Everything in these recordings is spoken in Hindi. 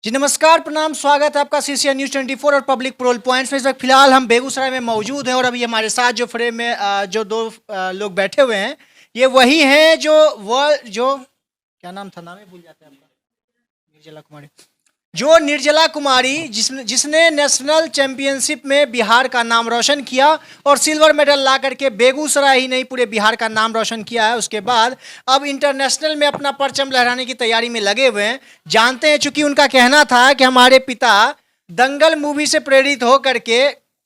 जी नमस्कार, प्रणाम, स्वागत है आपका सीसीएन न्यूज़ 24 और पब्लिक पेट्रोल पॉइंट्स में। इस वक्त फिलहाल हम बेगूसराय में मौजूद हैं और अभी हमारे साथ जो फ्रेम में जो दो लोग बैठे हुए हैं, ये वही हैं जो वर्ल्ड जो क्या नाम था, नाम ही भूल जाते हैं आपका, निर्जला कुमारी। जो निर्जला कुमारी जिसने नेशनल चैंपियनशिप में बिहार का नाम रोशन किया और सिल्वर मेडल ला करके बेगूसराय ही नहीं पूरे बिहार का नाम रोशन किया है। उसके बाद अब इंटरनेशनल में अपना परचम लहराने की तैयारी में लगे हुए हैं। जानते हैं, चूंकि उनका कहना था कि हमारे पिता दंगल मूवी से प्रेरित हो करके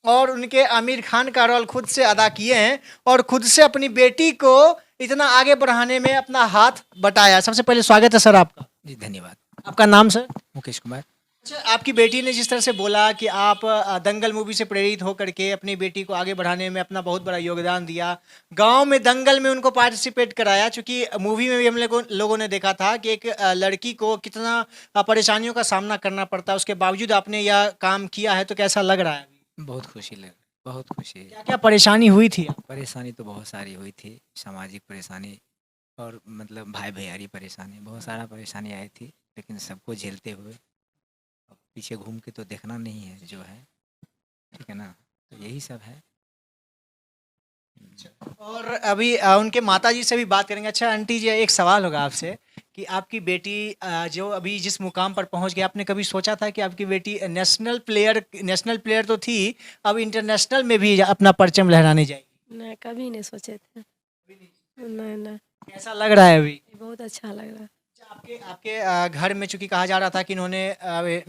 और उनके आमिर खान का रोल खुद से अदा किए हैं और खुद से अपनी बेटी को इतना आगे बढ़ाने में अपना हाथ बटाया। सबसे पहले स्वागत है सर आपका। जी धन्यवाद। आपका नाम सर? मुकेश कुमार। अच्छा, आपकी बेटी ने जिस तरह से बोला कि आप दंगल मूवी से प्रेरित होकर के अपनी बेटी को आगे बढ़ाने में अपना बहुत बड़ा योगदान दिया, गांव में दंगल में उनको पार्टिसिपेट कराया। चूंकि मूवी में भी हम लोगों ने देखा था कि एक लड़की को कितना परेशानियों का सामना करना पड़ता है, उसके बावजूद आपने यह काम किया है, तो कैसा लग रहा है अभी? बहुत खुशी लग बहुत खुशी। क्या क्या परेशानी हुई थी? परेशानी तो बहुत सारी हुई थी, सामाजिक परेशानी और मतलब भाई भैयारी परेशानी, बहुत सारा परेशानी आई थी, लेकिन सबको झेलते हुए अब पीछे घूम के तो देखना नहीं है जो है, ठीक है ना, तो यही सब है। और अभी उनके माताजी से भी बात करेंगे। अच्छा आंटी जी, एक सवाल होगा आपसे कि आपकी बेटी जो अभी जिस मुकाम पर पहुंच गई, आपने कभी सोचा था कि आपकी बेटी नेशनल प्लेयर तो थी, अब इंटरनेशनल में भी अपना परचम लहराने जाएगी? नहीं, कभी नहीं सोचे थे। नहीं नहीं, कैसा लग रहा है अभी? बहुत अच्छा लग रहा है। अच्छा, आपके आपके घर में चूंकि कहा जा रहा था कि इन्होंने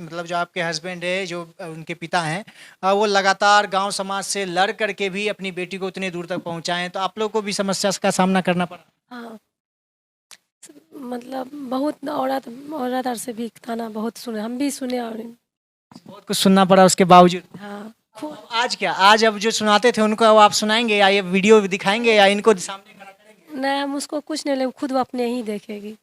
मतलब जो आपके हस्बैंड है, जो उनके पिता हैं, वो लगातार गांव समाज से लड़ करके भी अपनी बेटी को उतने दूर तक पहुंचाए हैं, तो आप लोग को भी समस्या का सामना करना पड़ा? हाँ, मतलब बहुत औरत औरत और से भी ताना बहुत सुने, हम भी सुने और बहुत कुछ सुनना पड़ा उसके बावजूद। हाँ अब आज क्या, आज अब जो सुनाते थे उनको अब आप सुनाएंगे या ये वीडियो दिखाएंगे या इनको सामने खड़ा करेंगे? नहीं, हम उसको कुछ नहीं, लेकिन खुद वो अपने ही देखेगी।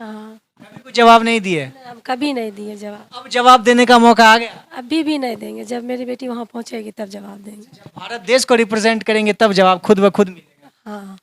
हाँ, कभी कुछ जवाब नहीं दिए? नहीं, हम कभी नहीं दिए जवाब, अब जवाब देने का मौका आ गया। अभी भी नहीं देंगे। जब मेरी बेटी वहाँ पहुँचेगी तब जवाब देंगे। जब भारत देश को रिप्रेजेंट करेंगे तब जवाब खुद ब खुद मिलेगा। हाँ,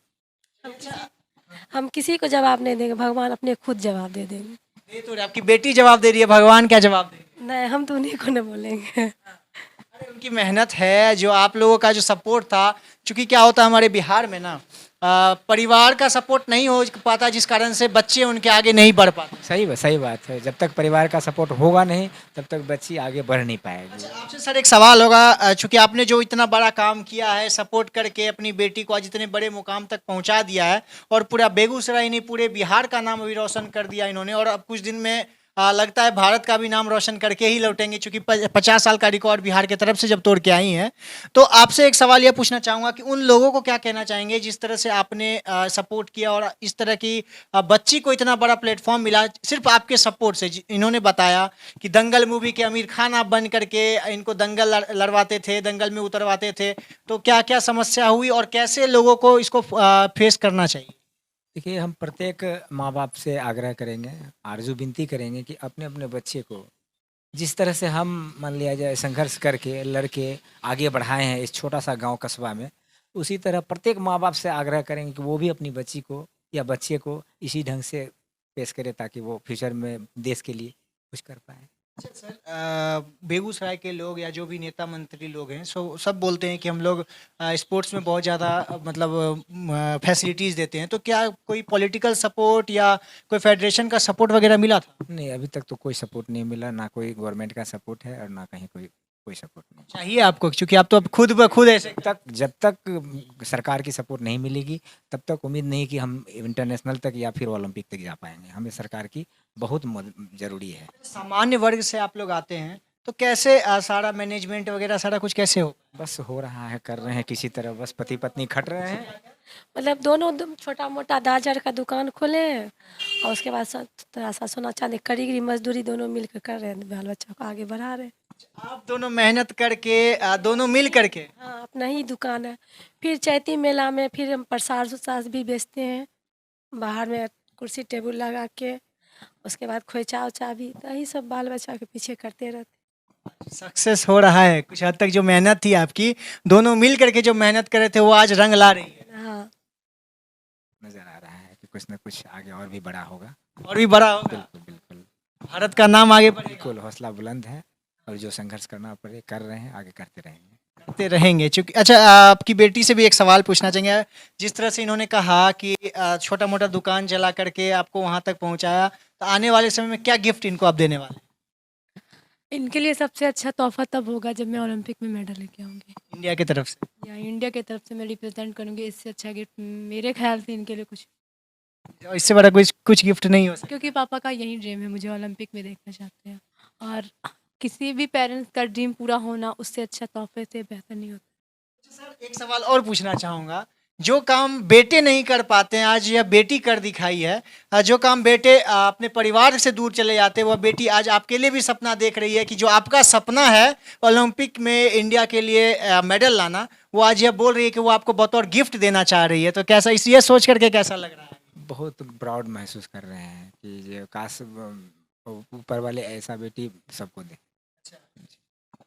हम किसी को जवाब नहीं देंगे, भगवान अपने खुद जवाब दे देंगे। ये तो आपकी बेटी जवाब दे रही है, भगवान क्या जवाब देंगे? नहीं, हम तो उन्हीं को नहीं बोलेंगे। अरे उनकी मेहनत है, जो आप लोगों का जो सपोर्ट था, क्योंकि क्या होता है हमारे बिहार में ना, परिवार का सपोर्ट नहीं हो पाता, जिस कारण से बच्चे उनके आगे नहीं बढ़ पाते। सही बात है, जब तक परिवार का सपोर्ट होगा नहीं तब तक बच्ची आगे बढ़ नहीं पाएगी। आपसे सर एक सवाल होगा, चूंकि आपने जो इतना बड़ा काम किया है, सपोर्ट करके अपनी बेटी को आज इतने बड़े मुकाम तक पहुंचा दिया है और पूरा बेगूसराय नहीं पूरे बिहार का नाम अभी रोशन कर दिया इन्होंने, और अब कुछ दिन में लगता है भारत का भी नाम रोशन करके ही लौटेंगे, क्योंकि 50 साल का रिकॉर्ड बिहार की तरफ से जब तोड़ के आई हैं। तो आपसे एक सवाल यह पूछना चाहूँगा कि उन लोगों को क्या कहना चाहेंगे जिस तरह से आपने सपोर्ट किया और इस तरह की बच्ची को इतना बड़ा प्लेटफॉर्म मिला सिर्फ आपके सपोर्ट से? इन्होंने बताया कि दंगल मूवी के आमिर खान आप बन करके इनको दंगल लड़वाते थे, दंगल में उतरवाते थे, तो क्या क्या समस्या हुई और कैसे लोगों को इसको फेस करना चाहिए? देखिए, हम प्रत्येक माँ बाप से आग्रह करेंगे, आरजू विनती करेंगे कि अपने अपने बच्चे को जिस तरह से हम मान लिया जाए संघर्ष करके लड़के आगे बढ़ाए हैं इस छोटा सा गांव कस्बा में, उसी तरह प्रत्येक माँ बाप से आग्रह करेंगे कि वो भी अपनी बच्ची को या बच्चे को इसी ढंग से पेश करे ताकि वो फ्यूचर में देश के लिए कुछ कर पाए। अच्छा सर, बेगूसराय के लोग या जो भी नेता मंत्री लोग हैं, सब बोलते हैं कि हम लोग स्पोर्ट्स में बहुत ज़्यादा मतलब फैसिलिटीज़ देते हैं, तो क्या कोई पॉलिटिकल सपोर्ट या कोई फेडरेशन का सपोर्ट वगैरह मिला था? नहीं, अभी तक तो कोई सपोर्ट नहीं मिला, ना कोई गवर्नमेंट का सपोर्ट है और ना कहीं कोई सपोर्ट नहीं। चाहिए आपको, क्योंकि आप तो अब खुद ब खुद ऐसे। जब तक सरकार की सपोर्ट नहीं मिलेगी तब तक उम्मीद नहीं कि हम इंटरनेशनल तक या फिर ओलंपिक तक जा पाएंगे। हमें सरकार की बहुत ज़रूरी है। सामान्य वर्ग से आप लोग आते हैं, तो कैसे सारा मैनेजमेंट वगैरह सारा कुछ कैसे हो? बस हो रहा है, कर रहे हैं किसी तरह, बस पति पत्नी खट रहे हैं। मतलब दोनों छोटा मोटा दाजर का दुकान खोले हैं और उसके बाद थोड़ा सा सोना चांदी कारीगरी मजदूरी दोनों मिलकर कर रहे हैं, बाल बच्चा को आगे बढ़ा रहे हैं। आप दोनों मेहनत करके दोनों मिल करके? हाँ, अपना ही दुकान है। फिर चैती मेला में फिर हम प्रसाद उसाद भी बेचते हैं बाहर में, कुर्सी टेबल लगा के। उसके बाद खोइचा उचा भी, तो यही सब बाल बच्चा के पीछे करते रहते। सक्सेस हो रहा है कुछ हद तक, जो मेहनत थी आपकी, दोनों मिल करके जो मेहनत कर रहे थे वो आज रंग ला रही है। हाँ, नजर आ रहा है कि कुछ न कुछ आगे और भी बड़ा होगा। और भी बड़ा होगा। बिल्कुल बिल्कुल। भारत का नाम आगे बढ़ेगा, बिल्कुल हौसला बुलंद है और जो संघर्ष करना पड़े कर रहे हैं, आगे करते रहेंगे। करते रहेंगे। चूंकि अच्छा, आपकी बेटी से भी एक सवाल पूछना चाहेंगे। जिस तरह से इन्होंने कहा कि छोटा मोटा दुकान चला करके आपको वहां तक पहुंचाया, तो आने वाले समय में क्या गिफ्ट इनको आप देने वाले हैं? इनके लिए सबसे अच्छा तोहफा तब होगा जब मैं ओलंपिक में मेडल लेके आऊँगी, इंडिया की तरफ से। या इंडिया की तरफ से मैं रिप्रेजेंट करूँगी। इससे अच्छा गिफ्ट मेरे ख्याल से इनके लिए कुछ, और इससे बड़ा कुछ कुछ गिफ्ट नहीं हो सकता। क्योंकि पापा का यही ड्रीम है, मुझे ओलंपिक में देखना चाहते हैं, और किसी भी पेरेंट्स का ड्रीम पूरा होना उससे अच्छा तोहफे से बेहतर नहीं होता। सर एक सवाल और पूछना चाहूँगा। जो काम बेटे नहीं कर पाते हैं, आज यह बेटी कर दिखाई है। जो काम बेटे अपने परिवार से दूर चले जाते हैं, वह बेटी आज आपके लिए भी सपना देख रही है कि जो आपका सपना है ओलंपिक में इंडिया के लिए मेडल लाना, वो आज यह बोल रही है कि वो आपको बतौर गिफ्ट देना चाह रही है। तो कैसा, इस ये सोच करके कैसा लग रहा है? बहुत प्राउड महसूस कर रहे हैं कि ये काश ऊपर वाले ऐसा बेटी सबको दे।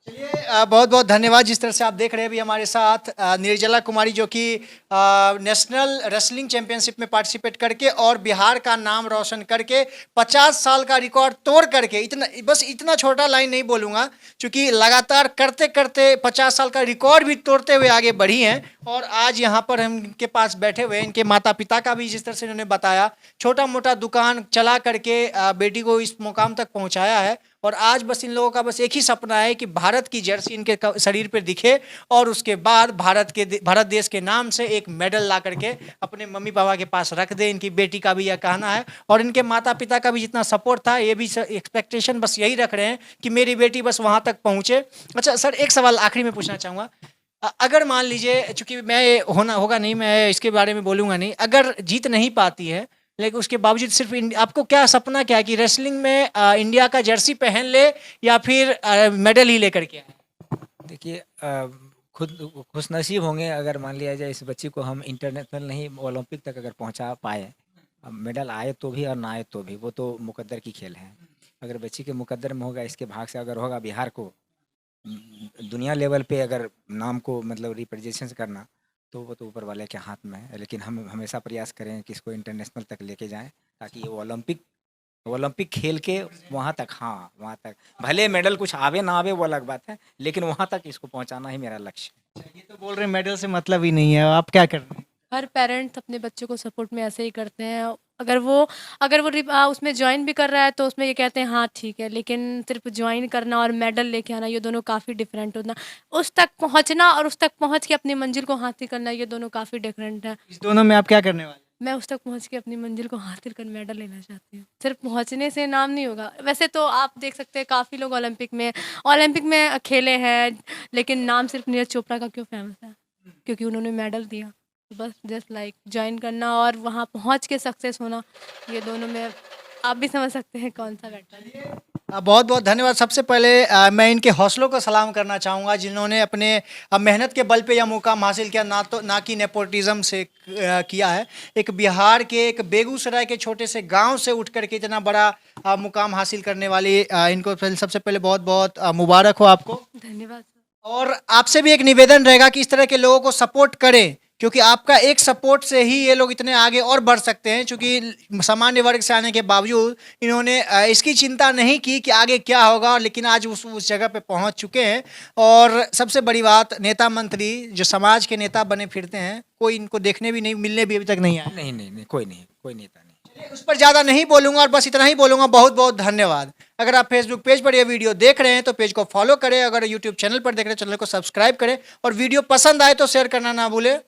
चलिए, बहुत बहुत धन्यवाद। जिस तरह से आप देख रहे हैं भी हमारे साथ निर्जला कुमारी, जो कि नेशनल रेसलिंग चैंपियनशिप में पार्टिसिपेट करके और बिहार का नाम रोशन करके 50 साल का रिकॉर्ड तोड़ करके, इतना बस इतना छोटा लाइन नहीं बोलूँगा, क्योंकि लगातार करते करते 50 साल का रिकॉर्ड भी तोड़ते हुए आगे बढ़ी हैं। और आज यहाँ पर हम इनके पास बैठे हुए हैं। इनके माता पिता का भी जिस तरह से इन्होंने बताया, छोटा मोटा दुकान चला करके बेटी को इस मुकाम तक पहुँचाया है। और आज बस इन लोगों का बस एक ही सपना है कि भारत की जर्सी इनके शरीर पर दिखे, और उसके बाद भारत देश के नाम से एक मेडल ला करके अपने मम्मी पापा के पास रख दे। इनकी बेटी का भी यह कहना है, और इनके माता पिता का भी जितना सपोर्ट था, ये भी एक्सपेक्टेशन बस यही रख रहे हैं कि मेरी बेटी बस वहाँ तक पहुँचे। अच्छा सर, एक सवाल आखिरी में पूछना चाहूँगा। अगर मान लीजिए, चूंकि मैं होगा नहीं, मैं इसके बारे में बोलूँगा नहीं, अगर जीत नहीं पाती है, लेकिन उसके बावजूद सिर्फ आपको क्या सपना क्या है कि रेसलिंग में इंडिया का जर्सी पहन ले या फिर मेडल ही लेकर के आए? देखिए खुद खुशनसीब होंगे अगर मान लिया जाए इस बच्ची को हम इंटरनेशनल नहीं ओलंपिक तक अगर पहुंचा पाए। अब मेडल आए तो भी और ना आए तो भी वो तो मुकद्दर की खेल है। अगर बच्ची के मुकद्दर में होगा, इसके भाग से अगर होगा बिहार को दुनिया लेवल पे अगर नाम को मतलब रिप्रेजेंटेशन करना, तो वो तो ऊपर वाले के हाथ में है। लेकिन हम हमेशा प्रयास करें कि इसको इंटरनेशनल तक लेके जाएं, ताकि ये ओलंपिक खेल के वहाँ तक, हाँ वहाँ तक भले मेडल कुछ आवे ना आवे वो अलग बात है, लेकिन वहाँ तक इसको पहुँचाना ही मेरा लक्ष्य है। ये तो बोल रहे हैं मेडल से मतलब ही नहीं है, आप क्या कर रहे हैं? हर पेरेंट्स अपने बच्चों को सपोर्ट में ऐसे ही करते हैं। अगर वो उसमें ज्वाइन भी कर रहा है तो उसमें ये कहते हैं हाँ ठीक है, लेकिन सिर्फ ज्वाइन करना और मेडल लेके आना, ये दोनों काफ़ी डिफरेंट होना। उस तक पहुंचना और उस तक पहुंच के अपनी मंजिल को हासिल करना, ये दोनों काफ़ी डिफरेंट है। इस दोनों में आप क्या करने वाले? मैं उस तक पहुंच के अपनी मंजिल को हासिल कर मेडल लेना चाहती हूँ। सिर्फ पहुंचने से नाम नहीं होगा। वैसे तो आप देख सकते हैं काफ़ी लोग ओलंपिक में खेले हैं, लेकिन नाम सिर्फ नीरज चोपड़ा का क्यों फेमस है? क्योंकि उन्होंने मेडल दिया। बस जस्ट लाइक ज्वाइन करना और वहाँ पहुँच के सक्सेस होना, ये दोनों में आप भी समझ सकते हैं कौन सा बेटर है। बहुत बहुत धन्यवाद। सबसे पहले मैं इनके हौसलों को सलाम करना चाहूँगा, जिन्होंने अपने मेहनत के बल पे यह मुकाम हासिल किया, ना कि नेपोटिज्म से किया है। एक बिहार के, एक बेगूसराय के छोटे से गांव से उठ करके इतना बड़ा मुकाम हासिल करने वाली इनको सबसे पहले बहुत बहुत मुबारक हो आपको। धन्यवाद सर। और आपसे भी एक निवेदन रहेगा कि इस तरह के लोगों को सपोर्ट करें, क्योंकि आपका एक सपोर्ट से ही ये लोग इतने आगे और बढ़ सकते हैं। क्योंकि सामान्य वर्ग से आने के बावजूद इन्होंने इसकी चिंता नहीं की कि आगे क्या होगा, लेकिन आज उस जगह पे पहुंच चुके हैं। और सबसे बड़ी बात, नेता मंत्री जो समाज के नेता बने फिरते हैं, कोई इनको देखने भी नहीं, मिलने भी अभी तक नहीं आया। नहीं कोई नेता नहीं। उस पर ज़्यादा नहीं बोलूँगा और बस इतना ही बोलूँगा, बहुत बहुत धन्यवाद। अगर आप फेसबुक पेज पर ये वीडियो देख रहे हैं तो पेज को फॉलो करें, अगर यूट्यूब चैनल पर देख रहे हैं चैनल को सब्सक्राइब करें, और वीडियो पसंद आए तो शेयर करना ना भूलें।